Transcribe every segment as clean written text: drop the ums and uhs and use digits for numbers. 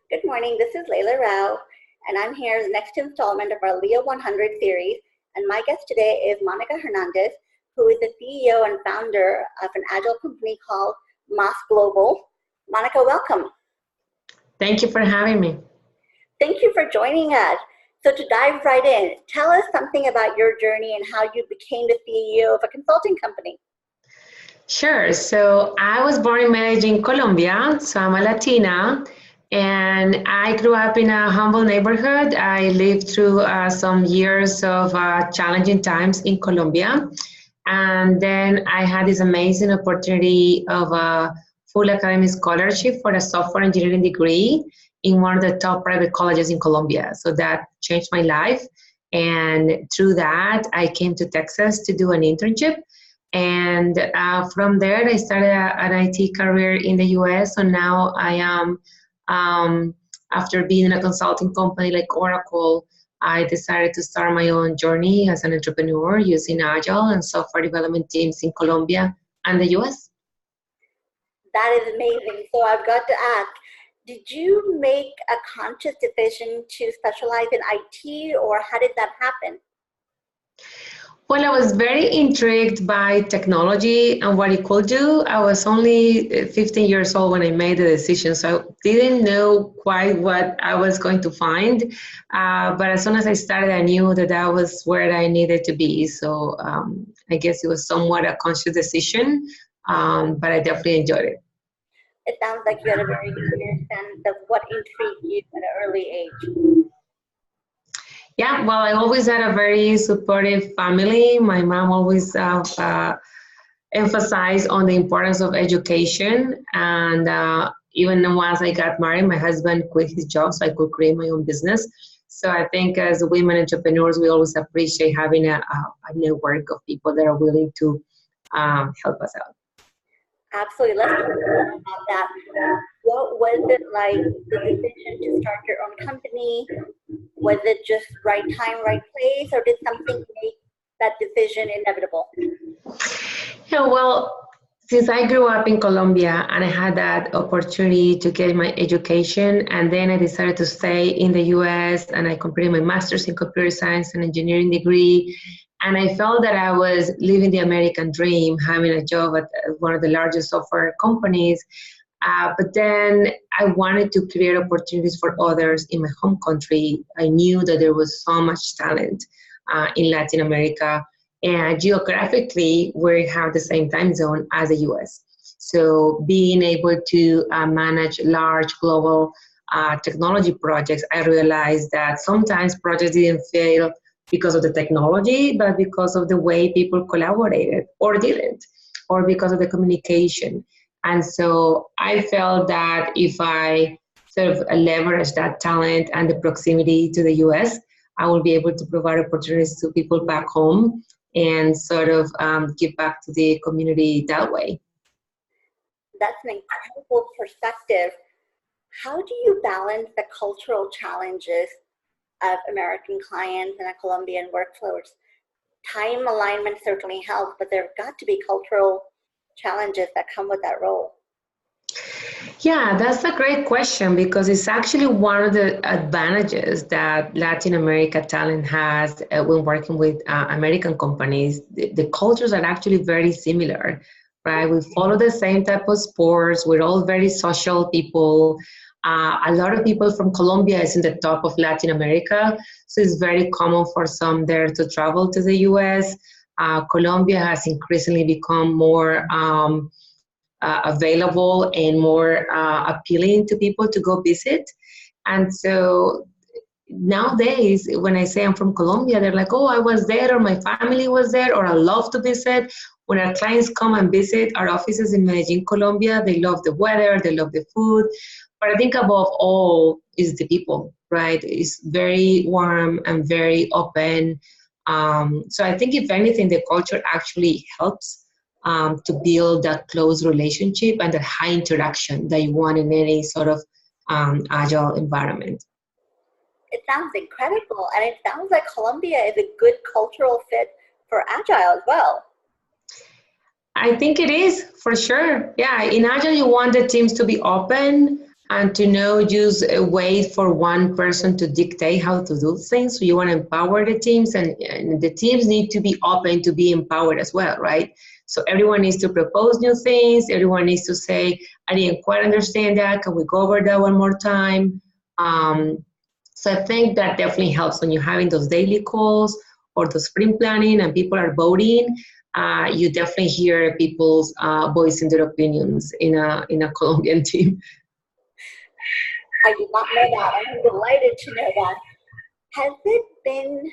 Good morning, this is Layla Rao, and I'm here in the next installment of our LIA100 series. And my guest today is Monica Hernandez, who is the CEO and founder of an agile company called Mas Global. Monica, welcome. Thank you for having me. Thank you for joining us. So to dive right in, tell us something about your journey and how you became the CEO of a consulting company. Sure. So I was born in Medellin, Colombia. So I'm a Latina, and I grew up in a humble neighborhood. I lived through some years of challenging times in Colombia. And then I had this amazing opportunity of a full academic scholarship for a software engineering degree in one of the top private colleges in Colombia. So that changed my life. And through that, I came to Texas to do an internship. And from there, I started an IT career in the US. So now I am, after being in a consulting company like Oracle, I decided to start my own journey as an entrepreneur using Agile and software development teams in Colombia and the US. That is amazing. So I've got to ask, did you make a conscious decision to specialize in IT, or how did that happen? Well, I was very intrigued by technology and what it could do. I was only 15 years old when I made the decision, so I didn't know quite what I was going to find. But as soon as I started, I knew that that was where I needed to be. So I guess it was somewhat a conscious decision, but I definitely enjoyed it. It sounds like you had a very clear sense of what intrigued you at an early age. Yeah, well, I always had a very supportive family. My mom always emphasized on the importance of education. And even once I got married, my husband quit his job so I could create my own business. So I think as women entrepreneurs, we always appreciate having a network of people that are willing to help us out. Absolutely. Let's talk about that. What was it like, the decision to start your own company? Was it just right time, right place, or did something make that decision inevitable? Yeah, well, since I grew up in Colombia and I had that opportunity to get my education, and then I decided to stay in the US and I completed my master's in computer science and engineering degree. And I felt that I was living the American dream, having a job at one of the largest software companies. But then I wanted to create opportunities for others in my home country. I knew that there was so much talent in Latin America, and geographically we have the same time zone as the US. So being able to manage large global technology projects, I realized that sometimes projects didn't fail because of the technology, but because of the way people collaborated or didn't, or because of the communication. And so I felt that if I sort of leverage that talent and the proximity to the US, I will be able to provide opportunities to people back home and sort of give back to the community that way. That's an incredible perspective. How do you balance the cultural challenges of American clients and a Colombian workforce? Time alignment certainly helps, but there have got to be cultural challenges that come with that role. Yeah, that's a great question, because it's actually one of the advantages that Latin America talent has when working with American companies. The cultures are actually very similar, right? We follow the same type of sports. We're all very social people. A lot of people from Colombia is in the top of Latin America, so it's very common for some there to travel to the US. Colombia has increasingly become more available and more appealing to people to go visit. And so nowadays, when I say I'm from Colombia, they're like, oh, I was there, or my family was there, or I love to visit. When our clients come and visit our offices in Medellin, Colombia, they love the weather, they love the food. But I think above all is the people, right? It's very warm and very open. So I think if anything, the culture actually helps to build that close relationship and that high interaction that you want in any sort of agile environment. It sounds incredible, and it sounds like Colombia is a good cultural fit for Agile as well. I think it is, for sure. Yeah, in Agile, you want the teams to be open, and to know just wait for one person to dictate how to do things. So you want to empower the teams, and the teams need to be open to be empowered as well, right? So everyone needs to propose new things. Everyone needs to say, I didn't quite understand that. Can we go over that one more time? So I think that definitely helps when you're having those daily calls or the sprint planning and people are voting. You definitely hear people's voicing their opinions in a Colombian team. I did not know that. I'm delighted to know that. Has it been,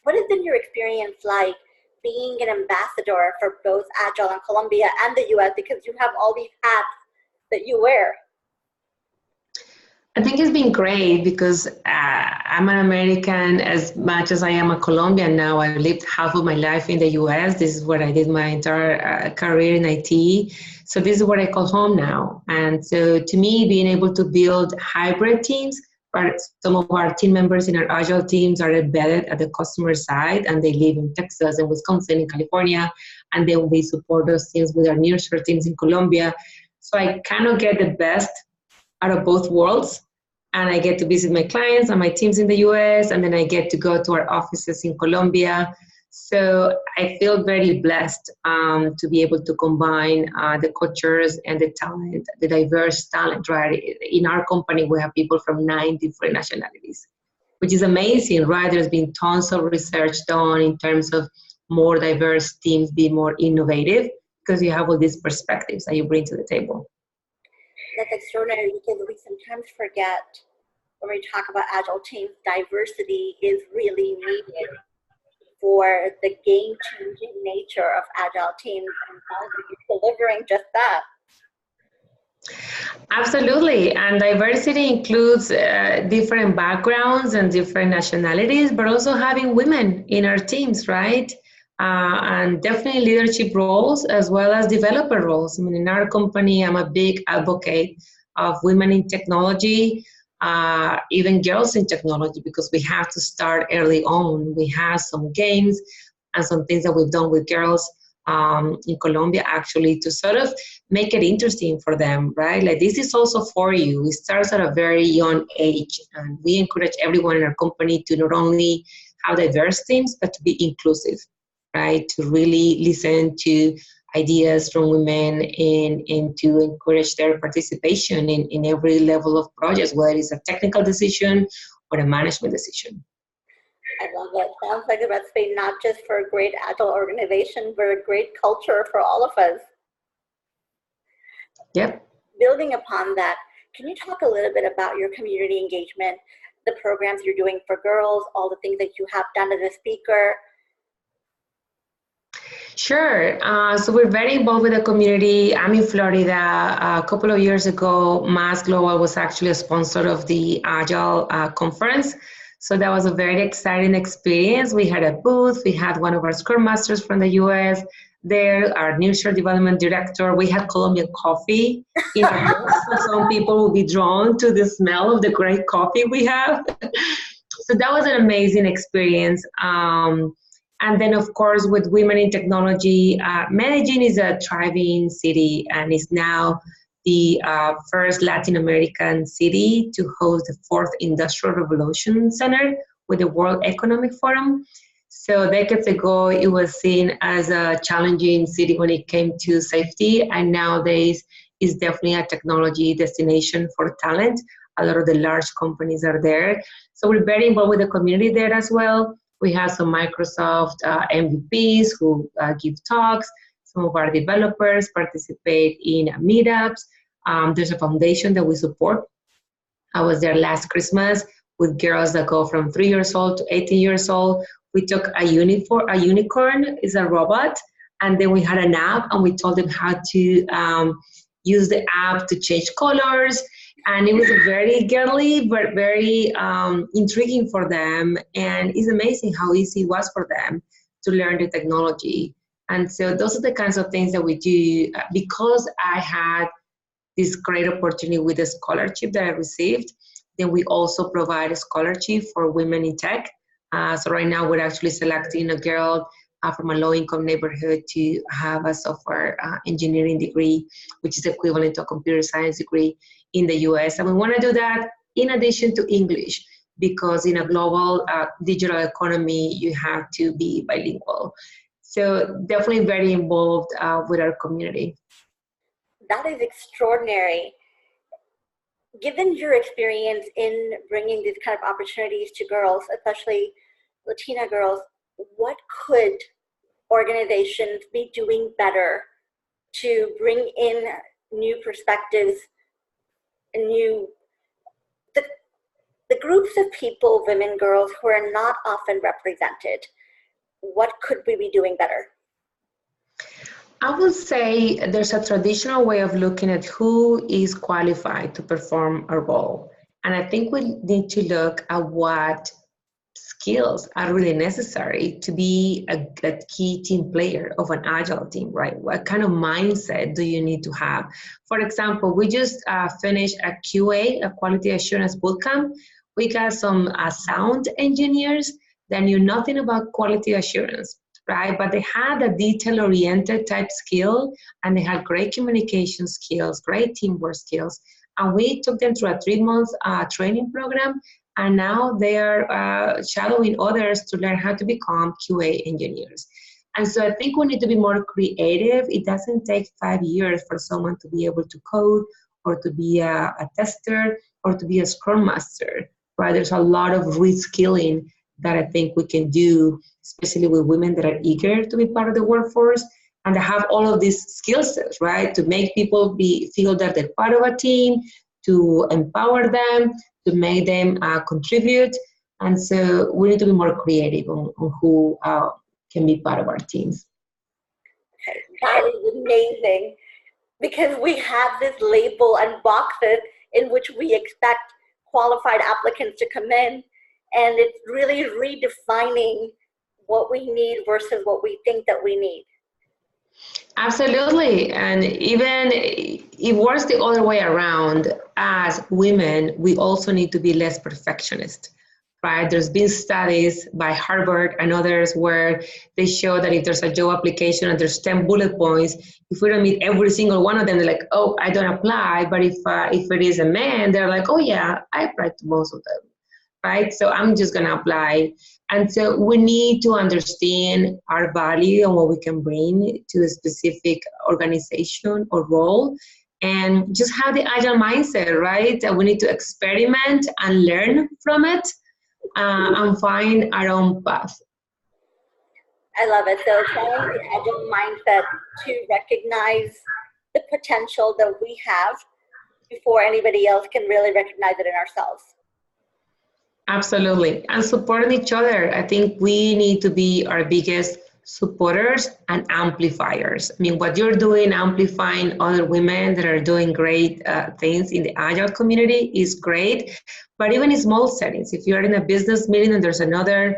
what has been your experience like being an ambassador for both Agile in Colombia and the US, because you have all these hats that you wear? I think it's been great because I'm an American as much as I am a Colombian now. I've lived half of my life in the US. This is where I did my entire career in IT. So this is what I call home now. And so to me, being able to build hybrid teams, but some of our team members in our Agile teams are embedded at the customer side and they live in Texas and Wisconsin and California. And then we support those teams with our nearshore teams in Colombia. So I kind of get the best out of both worlds, and I get to visit my clients and my teams in the US, and then I get to go to our offices in Colombia. So I feel very blessed to be able to combine the cultures and the talent, the diverse talent, right? In our company, we have people from 9 different nationalities, which is amazing, right? There's been tons of research done in terms of more diverse teams being more innovative because you have all these perspectives that you bring to the table. That's extraordinary, because we sometimes forget when we talk about Agile teams, diversity is really needed for the game-changing nature of Agile teams, and you're delivering just that. Absolutely, and diversity includes different backgrounds and different nationalities, but also having women in our teams, right? And definitely leadership roles as well as developer roles. I mean, in our company, I'm a big advocate of women in technology, even girls in technology, because we have to start early on. We have some games and some things that we've done with girls in Colombia, actually, to sort of make it interesting for them, right? Like, this is also for you. It starts at a very young age, and we encourage everyone in our company to not only have diverse teams, but to be inclusive, right? To really listen to ideas from women and to encourage their participation in every level of projects, whether it's a technical decision or a management decision. I love it. Sounds like a recipe not just for a great Agile organization, but a great culture for all of us. Yep. Building upon that, can you talk a little bit about your community engagement, the programs you're doing for girls, all the things that you have done as a speaker? Sure. So we're very involved with the community. I'm in Florida. A couple of years ago, Mass Global was actually a sponsor of the Agile conference. So that was a very exciting experience. We had a booth. We had one of our Scrum Masters from the US there, our nearshore development director. We had Colombian coffee in our booth. So some people will be drawn to the smell of the great coffee we have. So that was an amazing experience. And then, of course, with Women in Technology, Medellin is a thriving city and is now the first Latin American city to host the 4th Industrial Revolution Center with the World Economic Forum. So decades ago, it was seen as a challenging city when it came to safety, and nowadays is definitely a technology destination for talent. A lot of the large companies are there. So we're very involved with the community there as well. We have some Microsoft MVPs who give talks. Some of our developers participate in meetups. There's a foundation that we support. I was there last Christmas with girls that go from 3 years old to 18 years old. We took a unicorn, is a robot, and then we had an app, and we told them how to use the app to change colors. And it was very girly, but very intriguing for them. And it's amazing how easy it was for them to learn the technology. And so those are the kinds of things that we do. Because I had this great opportunity with the scholarship that I received, then we also provide a scholarship for women in tech. So right now we're actually selecting a girl from a low-income neighborhood to have a software engineering degree, which is equivalent to a computer science degree in the US. And we want to do that in addition to English, because in a global digital economy, you have to be bilingual. So definitely very involved with our community. That is extraordinary. Given your experience in bringing these kind of opportunities to girls, especially Latina girls, what could organizations be doing better to bring in new perspectives, the groups of people, women, girls, who are not often represented? What could we be doing better? I would say there's a traditional way of looking at who is qualified to perform a role. And I think we need to look at what skills are really necessary to be a key team player of an agile team, right? What kind of mindset do you need to have? For example, we just finished a QA, a quality assurance bootcamp. We got some sound engineers that knew nothing about quality assurance, right? But they had a detail-oriented type skill, and they had great communication skills, great teamwork skills. And we took them through a 3-month training program, and now they are shadowing others to learn how to become QA engineers. And so I think we need to be more creative. It doesn't take 5 years for someone to be able to code, or to be a tester, or to be a scrum master, right? There's a lot of reskilling that I think we can do, especially with women that are eager to be part of the workforce and to have all of these skill sets, right? To make people feel that they're part of a team, to empower them, to make them contribute. And so we need to be more creative on who can be part of our teams. Okay, that is amazing, because we have this label and boxes in which we expect qualified applicants to come in, and it's really redefining what we need versus what we think that we need. Absolutely. And even it works the other way around. As women, we also need to be less perfectionist, right? There's been studies by Harvard and others where they show that if there's a job application and there's 10 bullet points, if we don't meet every single one of them, they're like, oh, I don't apply. But if it is a man, they're like, oh yeah, I applied to most of them, right? So I'm just gonna apply. And so we need to understand our value and what we can bring to a specific organization or role, and just have the agile mindset, right? That we need to experiment and learn from it, and find our own path. I love it. So applying the agile mindset to recognize the potential that we have before anybody else can really recognize it in ourselves. Absolutely. And supporting each other. I think we need to be our biggest supporters and amplifiers. I mean, what you're doing, amplifying other women that are doing great things in the agile community is great. But even in small settings, if you're in a business meeting and there's another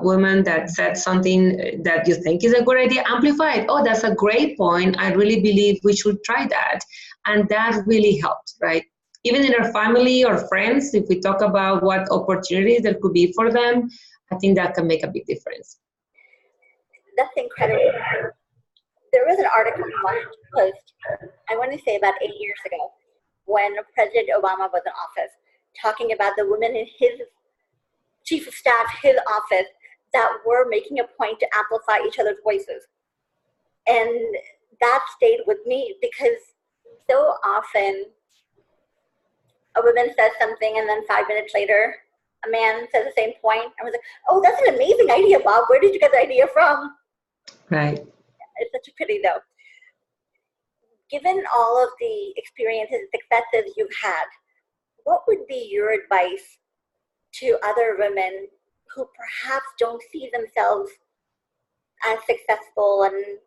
woman that said something that you think is a good idea, amplify it. Oh, that's a great point. I really believe we should try that. And that really helps, right? Even in our family or friends, if we talk about what opportunities there could be for them, I think that can make a big difference. That's incredible. There was an article in Washington Post, I want to say about 8 years ago, when President Obama was in office, talking about the women in his chief of staff, his office, that were making a point to amplify each other's voices. And that stayed with me, because so often a woman says something and then 5 minutes later, a man says the same point. I was like, oh, that's an amazing idea, Bob. Where did you get the idea from? Right. It's such a pity, though. Given all of the experiences and successes you've had, what would be your advice to other women who perhaps don't see themselves as successful and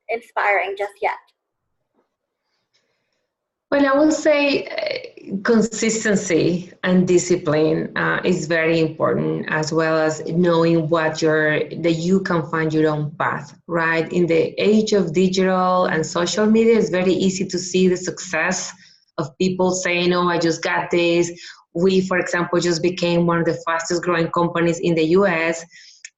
inspiring just yet? Well, I would say consistency and discipline is very important, as well as knowing that you can find your own path, right? In the age of digital and social media, it's very easy to see the success of people saying, oh, I just got this. We, for example, just became one of the fastest growing companies in the US.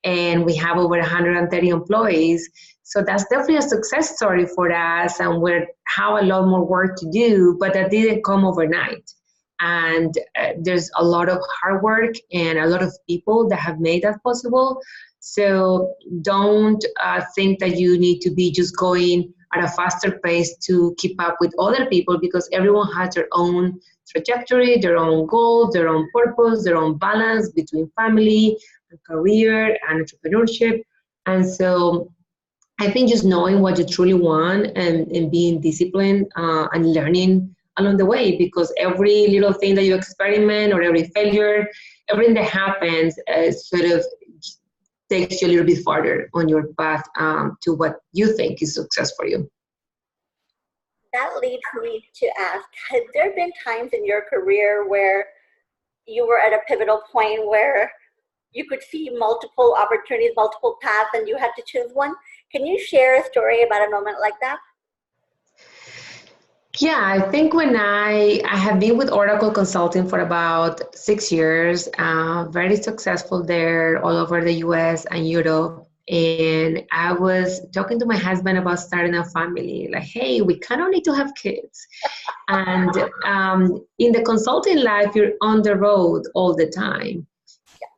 and we have over 130 employees. So that's definitely a success story for us, and we have a lot more work to do, but that didn't come overnight. And there's a lot of hard work and a lot of people that have made that possible. So don't think that you need to be just going at a faster pace to keep up with other people, because everyone has their own trajectory, their own goals, their own purpose, their own balance between family and career and entrepreneurship. And so I think just knowing what you truly want, and being disciplined and learning along the way, because every little thing that you experiment or every failure, everything that happens sort of takes you a little bit farther on your path to what you think is success for you. That leads me to ask, has there been times in your career where you were at a pivotal point where you could see multiple opportunities, multiple paths, and you had to choose one? Can you share a story about a moment like that? Yeah, I think when I have been with Oracle Consulting for about 6 years, very successful there all over the US and Europe. And I was talking to my husband about starting a family. Like, hey, we kind of need to have kids. And in the consulting life, you're on the road all the time.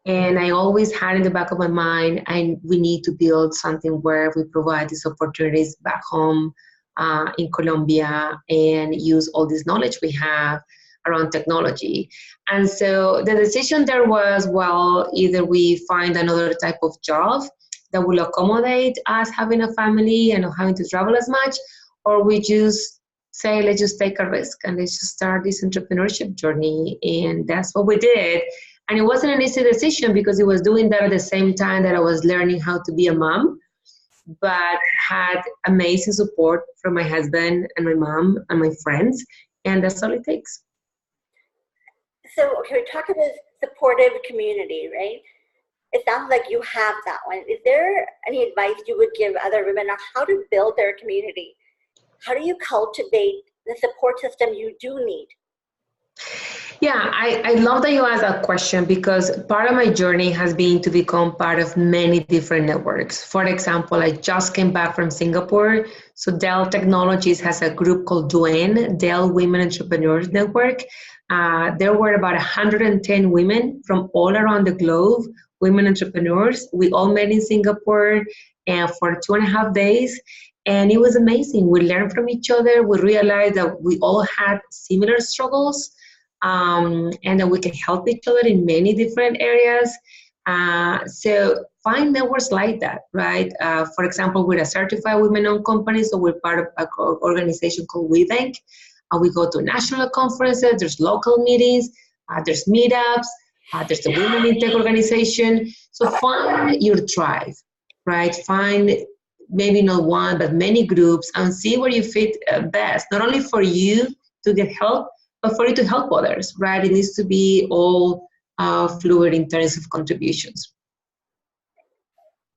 And I always had in the back of my mind, we need to build something where we provide these opportunities back home in Colombia and use all this knowledge we have around technology. And so the decision there was, well, either we find another type of job that will accommodate us having a family and not having to travel as much, or we just say, let's just take a risk and let's just start this entrepreneurship journey. And that's what we did. And it wasn't an easy decision, because it was doing that at the same time that I was learning how to be a mom, but had amazing support from my husband and my mom and my friends. And that's all it takes. So, okay, we talk about supportive community, right? It sounds like you have that one. Is there any advice you would give other women on how to build their community? How do you cultivate the support system you do need? Yeah, I love that you asked that question, because part of my journey has been to become part of many different networks. For example, I just came back from Singapore. So Dell Technologies has a group called DUEN, Dell Women Entrepreneurs Network. There were about 110 women from all around the globe, women entrepreneurs. We all met in Singapore for 2.5 days. And it was amazing. We learned from each other. We realized that we all had similar struggles. And that we can help each other in many different areas. So find networks like that, right? For example, we're a certified women-owned company, so we're part of an organization called WeThank. We go to national conferences, there's local meetings, there's meetups, there's a Women in Tech organization. So find your tribe, right? Find maybe not one, but many groups, and see where you fit best, not only for you to get help, but for you to help others, right? It needs to be all fluid in terms of contributions.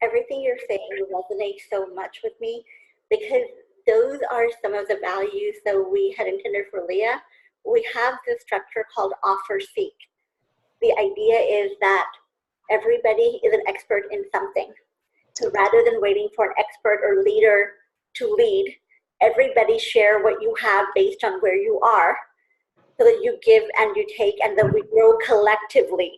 Everything you're saying resonates so much with me, because those are some of the values that we had intended for LIA. We have this structure called Offer Seek. The idea is that everybody is an expert in something. So rather than waiting for an expert or leader to lead, everybody share what you have based on where you are, so that you give and you take, and that we grow collectively.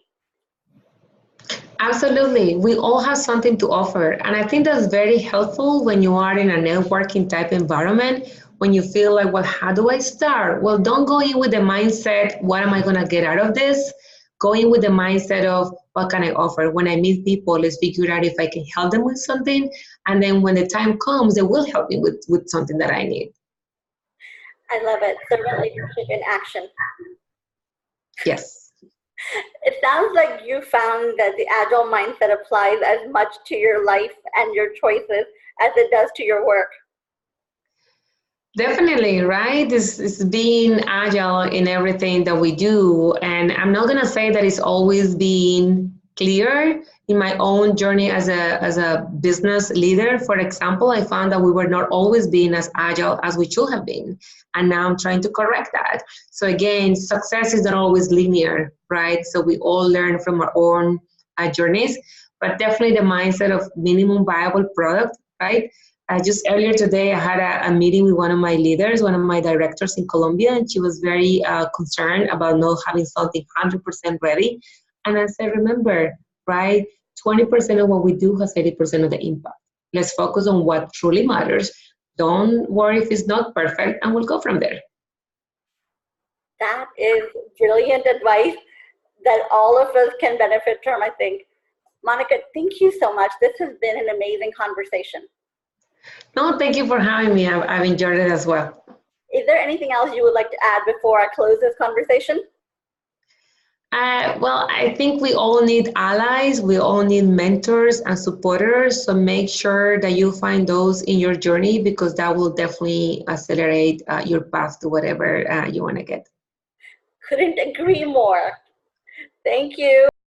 Absolutely. We all have something to offer. And I think that's very helpful when you are in a networking type environment, when you feel like, well, how do I start? Well, don't go in with the mindset, what am I going to get out of this? Go in with the mindset of, what can I offer? When I meet people, let's figure out if I can help them with something. And then when the time comes, they will help me with something that I need. I love it. Servant leadership in action. Yes. It sounds like you found that the agile mindset applies as much to your life and your choices as it does to your work. Definitely, right? It's being agile in everything that we do. And I'm not going to say that it's always been clear. In my own journey as a business leader, for example, I found that we were not always being as agile as we should have been. And now I'm trying to correct that. So again, success is not always linear, right? So we all learn from our own journeys. but definitely the mindset of minimum viable product, right? Just earlier today, I had a meeting with one of my leaders, one of my directors in Colombia, and she was very concerned about not having something 100% ready. And I said, remember, right, 20% of what we do has 80% of the impact. Let's focus on what truly matters. Don't worry if it's not perfect, and we'll go from there. That is brilliant advice that all of us can benefit from, I think. Monica, thank you so much. This has been an amazing conversation. No, thank you for having me. I've enjoyed it as well. Is there anything else you would like to add before I close this conversation? Well, I think we all need allies, we all need mentors and supporters. So make sure that you find those in your journey, because that will definitely accelerate your path to whatever you want to get. Couldn't agree more. Thank you.